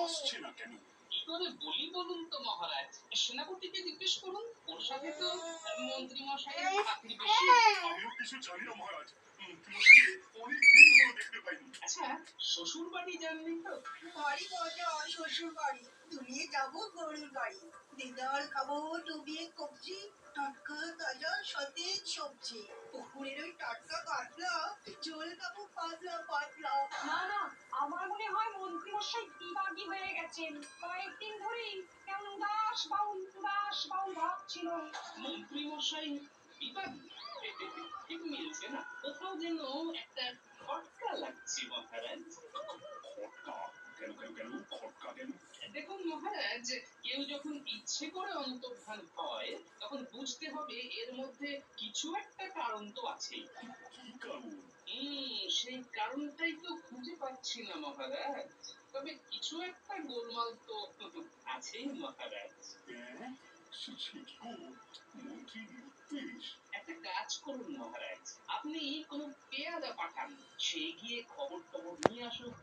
আসছে না কেন? কি করে বলি বলুন তো মহারাজ? সেনাপতিকে জিজ্ঞেস করুন, ওর সাথে তো মন্ত্রী মশাইয়ের খাতির বেশি। আমিও কিছু জানি না মহারাজ, মন্ত্রীমশাইকে অনেকদিন হলো দেখতে পাইনি। আচ্ছা, শ্বশুর বাড়ি যাননি তো? ভারী মজা শ্বশুর বাড়ি, ডুবিয়ে যাবো গরুর গাড়ি, দিদার খাবো ডুবিয়ে কবজি, টাটকা তাজা সতেজ সবজি, পুকুরের ওই টাটকা কাতলা, ঝোল খাবো পাতলা পাতলা। না না, আমার মনে হয় মন্ত্রী মশাই বিভাগী হয়ে গেছেন। কয়েকদিন ধরেই কেমন উদাস বাউল ভাবছিল। মন্ত্রী মশাই বিবাদী? ঠিক মিলছে না, কোথাও যেন একটা খটকা লাগছে মহারাজ। খটকা? কেন কেন কেন খটকা কেন? দেখুন মহারাজ, কেউ যখন ইচ্ছে করে অন্তর্ধান হয় তখন বুঝতে হবে এর মধ্যে কিছু একটা কারণ তো আছেই। কি কারণ? সেই কারণটাই তো খুঁজে পাচ্ছি না মহারাজ। তবে কিছু একটা গোলমাল তো আছেই মহারাজ। হ্যাঁ? সে কি গো? মন্ত্রীর নির্দেশ? একটা কাজ করুন মহারাজ, আপনি কোনো পেয়াদা পাঠান, সে গিয়ে খবর টবর নিয়ে আসুক।